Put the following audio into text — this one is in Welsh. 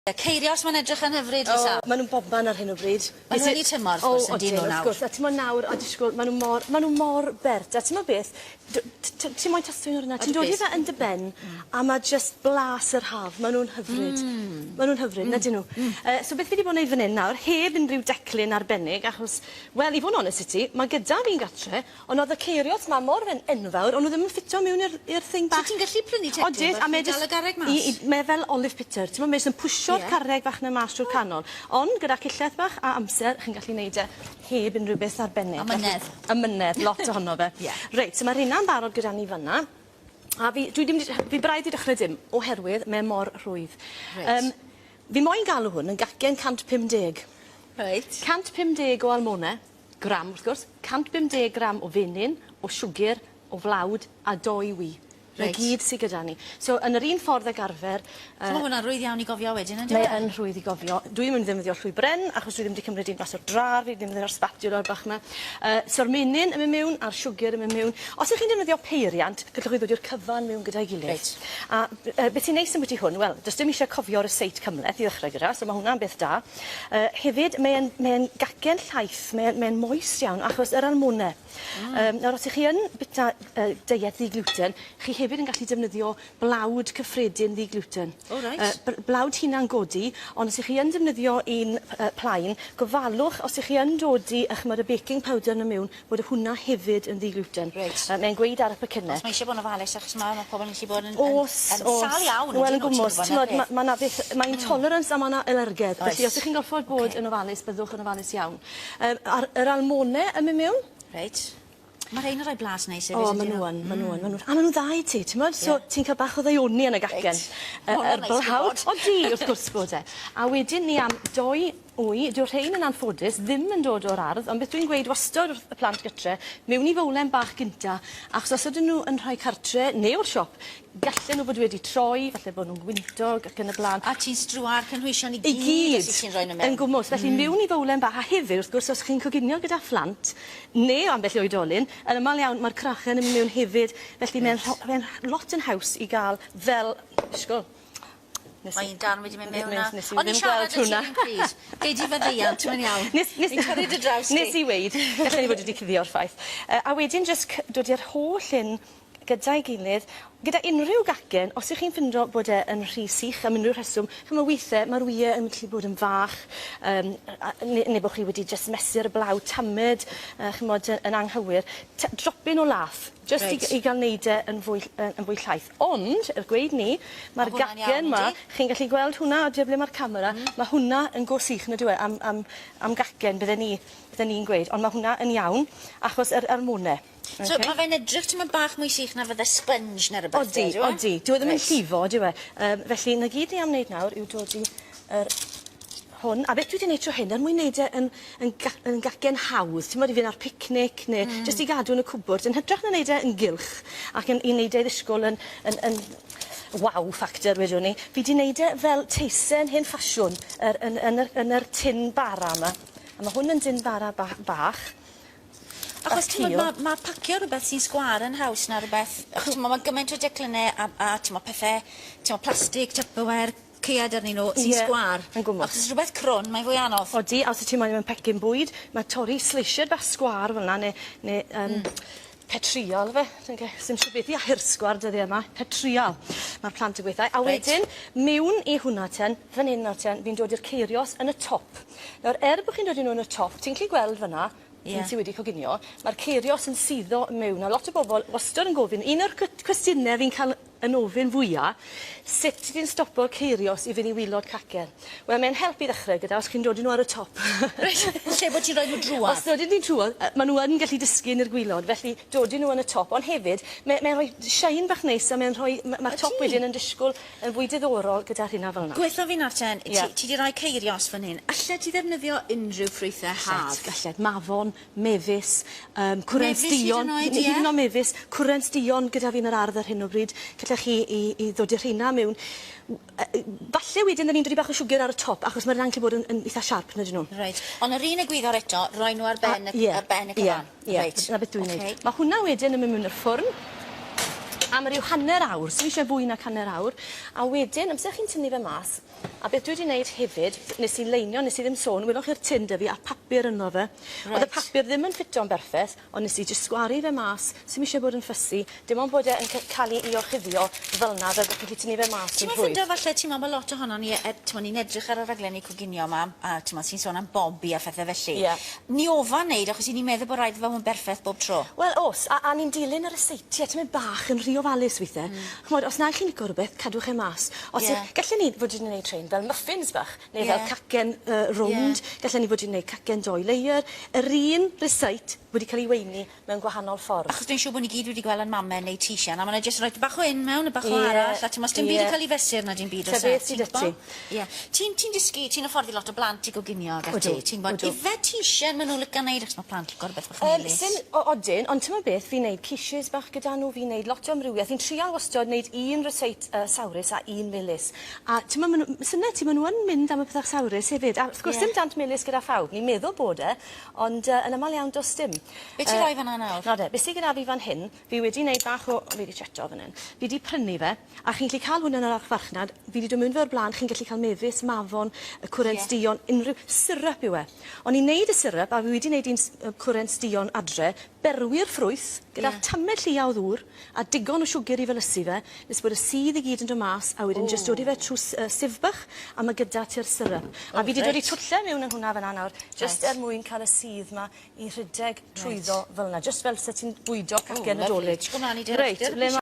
Ceirios ma'n edrych yn hyfryd, Lisa. Maen nhw'n bobman ar hyn o bryd. Maen nhw wedi tymor, wrth gwrs, yn dyn nhw nawr. Wrth gwrs, a ti'n nawr, a disgwyl, maen nhw mor bert. A ti'n mo beth, ti'n moyn tastio nhw hynna, ti'n dod i fe yn dy ben, a mae just blas yr haf. Maen nhw'n hyfryd. Maen nhw'n hyfryd, na dyn nhw. So beth fi wedi bod yn neud fan hyn nawr, heb unrhyw declyn arbennig, achos, wel, i fod yn honest i ti, mae gyda fi'n gatre, ond oedd y ceirios ma mor enfawr, ond nhw ddim yn ffito mewn i'r thing bach. So ti'n gallu prynu tecl, bach i dal y garreg mas? Mae fel Olive Peter, ti'n mo, mae'n pwysio'r carreg bach na mas trwy'r canol. Ond gyda cilleth bach a amser, chi'n gallu neud e heb unrhyw beth arbennig. A mynedd. A mynedd, lot ohono fe. Reit, so mae rheina'n barod gyda ni fanna. A fi braidd i dechrau dim, oherwydd mae mor rhwydd. Fi moyn galw hwn yn gacen 150. Reit. 150 o almone, gram wrth gwrs, 150 gram o fenyn, o siwgr, o flawd a 2 wy. Mae gyd sydd gyda ni. So, yn yr un ffordd ag arfer... So, mae hwnna'n rwydd iawn i gofio wedyn, ynddo? Mae yn rwydd i gofio. Dwi'n mynd ddefnyddio llwy bren, achos dwi ddim wedi cymryd un glas o'r drar, fi ddim ddefnyddio'r spatio'r bach yma. So'r menyn yn mynd mewn, a'r siwgr yn mynd mewn. Os ydych chi'n defnyddio peiriant, gallwch chi ddod i'r cyfan mewn gyda'i gilydd. A beth sy'n neis yn bwyty hwn, wel, does dim eisiau cofio'r yseit cymleth i ddechrau gyda, so mae hwnna'n beth da. Hefyd, mae'n gacen llaeth, mae'n moes iawn, achos yr almone. Nawr, os ych chi yn bita diet ddi-gluten, chi hefyd yn gallu defnyddio blawd cyffredin ddi-gluten. Blawd hunan godi, ond os ych chi yn defnyddio un plaen, gofalwch os ych chi yn dod i y baking powder yn mewn, bod hwnna hefyd yn ddi-gluten. Mae'n gweud ar y pecynne. Os mae eisiau bod yn ofalus, achos mae pobl yn gallu bod yn sal iawn. Wel, yn gwmwys, mae'n tolerance a mae'n alergedd. Felly, os ych chi'n gorfod bod yn ofalus, byddwch yn ofalus iawn. Yr almone yn mynd mewn. Reit. Mae rhain yn rhoi blas neis hefyd. O, maen nhw. A maen nhw'n dda i ti, ti'n modd? So, ti'n cael bach o ddeioni yn y gacen. Yr blawd. O, di, wrth gwrs bod e. A wedyn ni am 2 wy, dyw'r rhain yn anffodus, ddim yn dod o'r ardd, ond beth dwi'n gweud wastad wrth y plant gytre, mewn i fowlen bach gynta, achos os ydyn nhw yn rhoi cartre, neu o'r siop, gallen nhw bod wedi troi, falle bod nhw'n gwyntog ac yn y blaen. A ti'n strwa'r cynhwysion i gyd os ti'n rhoi nhw mewn? Yn gwmwys, felly mewn i fowlen bach, a hefyd, wrth gwrs, os chi'n coginio gyda phlant, neu ambell i oedolyn, yn ymal iawn, mae'r crachen yn mynd mewn hefyd, felly mae'n lot yn haws i gael fel, ysgol. Mae un darn wedi mynd mewn na. Ond i siarad y ti'n plîs. Gei di faddeiant, mae'n iawn. Ni'n cyrraedd y draws ti. Nes i weid, gallen ni fod wedi cyddio'r ffaith. A wedyn jyst dod i'r holl hyn gyda'i gilydd, gyda unrhyw gacen, os ych chi'n ffindo bod e'n rhy sych am unrhyw rheswm, chyma weithiau mae'r wyau yn gallu bod yn fach, neu bod chi wedi just mesur y blaw tamed, chymod, yn anghywir. Dropyn o lath, just i gael neud e yn fwy llaeth. Ond, er gweud ni, mae'r gacen ma, chi'n gallu gweld hwnna, o ble mae'r camera, mae hwnna yn go sych na dwi am gacen bydden ni'n gweud, ond mae hwnna yn iawn, achos yr almone. So mae fe'n edrych ti'n mynd bach mwy sych na fydde sponge neu rhywbeth? Odi. Dwi ddim yn llifo, dwi e. Felly, na gyd ni am wneud nawr yw dod i hwn. A beth dwi wedi wneud tro hyn, er mwyn wneud e yn gacen hawdd. Ti'n modd i fynd ar picnic neu jyst i gadw yn y cwbwrt. Yn hytrach na wneud e yn gylch ac i wneud e ddisgwyl yn wow factor wedwn ni. Fi wedi wneud e fel teisen hen ffasiwn yn yr tin bara yma. A mae hwn yn tin bara bach. Achos mae pacio rhywbeth sy'n sgwar yn haws na rhywbeth... Mae gymaint o declynau a pethau, plastig, Tupperware, cead arnyn nhw sy'n sgwar. Yn gwmwys. Achos rhywbeth crwn, mae'n fwy anodd. Odi, a os ti'n moyn mewn pecyn bwyd, mae torri sleisiad bach sgwar fel yna, neu petriol fe. Sym siw beth i ahirsgwar dyddi yma. Petriol. Mae'r plant yn gweithio. A wedyn, mewn i hwnna ten, fan hyn nawr ten, fi'n dod i'r ceirios yn y top. Nawr, bod chi'n dod i nhw yn y top, ti'n gallu gweld fyna, sydd wedi coginio, mae'r ceirios yn suddo mewn. A lot o bobl wastad yn gofyn, un o'r cwestiynau fi'n cael yn ofyn fwyaf, sut ti'n stopo'r ceirios i fynd i wilod cacen? Wel, mae'n help i ddechrau gyda os chi'n dod i nhw ar y top. Lle bod ti'n rhoi nhw drwad? Os dod i nhw drwad, maen nhw yn gallu dysgu yn yr gwylod, felly dod i nhw yn y top. Ond hefyd, mae'n rhoi shine bach neis a mae'r top wedyn yn disgwyl yn fwy diddorol gyda'r hynna fel yna. Gweithio fi Narten, ti wedi rhoi ceirios fan hyn. Alle ti ddefnyddio unrhyw ffrwythau haf? Galled, mafon, mefus, cwrent dion. Hyd yn o mefus, cwrent dion gyda fi yn yr ardd ar hyn o bryd. Gallech chi i ddod i'r rheina mewn. Falle wedyn ni'n dod i bach o siwgr ar y top, achos mae'n rhaid bod yn eitha siarp na dyn nhw. Reit. Ond yr un egwyddor eto, rhoi nhw ar ben y cyfan. Ie, na beth dwi'n neud. Mae hwnna wedyn yn mynd mewn i'r ffwrn. am ryw hanner awr, so eisiau fwy na hanner awr. A wedyn, amser chi'n tynnu fe mas, a beth dwi wedi wneud hefyd, nes i leinio, nes i ddim sôn, welwch chi'r tin dy fi a papur yno fe. Oedd y papur ddim yn ffito'n berffaith, ond nes i jyst sgwaru fe mas, sy'n eisiau bod yn ffysi, dim ond bod e'n cael ei orchuddio fel na, fel bod chi'n tynnu fe mas yn rhwydd. Ti'n falle, ti'n meddwl, lot ohono ni, ni'n edrych ar y rhaglenni coginio yma, a ti'n sôn am bobi a phethau felly. Ni ofan wneud, achos i ni'n meddwl bod rhaid fel yn berffaith bob tro. Wel, os, a ni'n dilyn ar y seitiau, ti'n mynd bach yn rhy ofalus weithiau. Chmod, os na chi'n licio rhywbeth, cadwch e mas. Gallen ni fod i'n gwneud trein fel muffins bach, neu fel cacen rownd, gallen ni fod i'n gwneud cacen 2 layer. Yr un receit wedi cael ei weini mewn gwahanol ffordd. Achos dwi'n siŵr bod ni gyd wedi gweld yn mamau neu tisian, a mae'n jyst rhoi bach o un mewn, y bach o arall, a ti'n dim byd yn cael ei fesur na dim byd o set. Ti'n dysgu, ti'n afforddi lot o blant i goginio, ti'n bod, ife tisian maen nhw'n lycan neud, achos mae plant yn gwrdd beth bach melys. Sy'n odyn, ond ti'n beth, fi'n neud cishes bach gyda nhw, fi'n neud lot o amrywiaeth. Fi'n trial wastod neud un receit sawrus a un melys. A ti'n meddwl, syniad ti, maen nhw yn mynd am y pethau sawrus hefyd. A wrth gwrs, dim dant melys gyda phawb. Ni'n meddwl bod e, ond yn amal iawn does dim. Be ti'n rhoi fan'na nawr? Node, beth sy'n gyda fi fan hyn, fi wedi wneud bach o... Fi wedi cheto fan hyn. Fi wedi prynu fe, a chi'n gallu cael hwn yn yr archfarchnad. Fi wedi dod mewn fe o'r blaen, chi'n gallu cael mefus, mafon, cwrent dion, unrhyw syrup yw e. Ond i'n neud y syrup, a fi wedi wneud un cwrent dion adre, berwi'r ffrwyth, gyda tamed llia o ddŵr, a digon o siwgr i felysu fe, nes bod y sydd i gyd yn dod mas, a wedyn jyst dod i fe trwy sifbach, a mae gyda ti'r syrup. A fi wedi dod i twlle mewn yn hwnna fan nawr, jyst mwyn cael y sydd ma i rhedeg trwyddo fel yna, jyst fel se ti'n bwydo cacen nadolig. Reit,